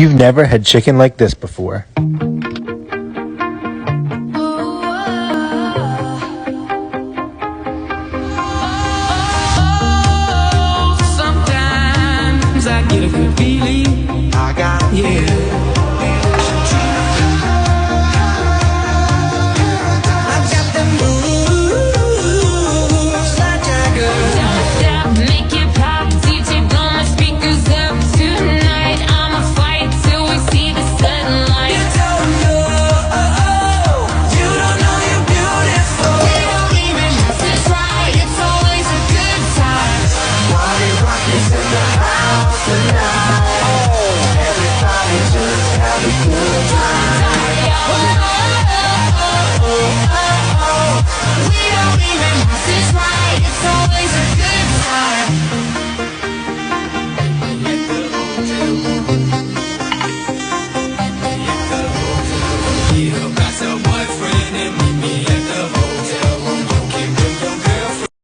You've never had chicken like this before. Sometimes I get a good feeling. I got you.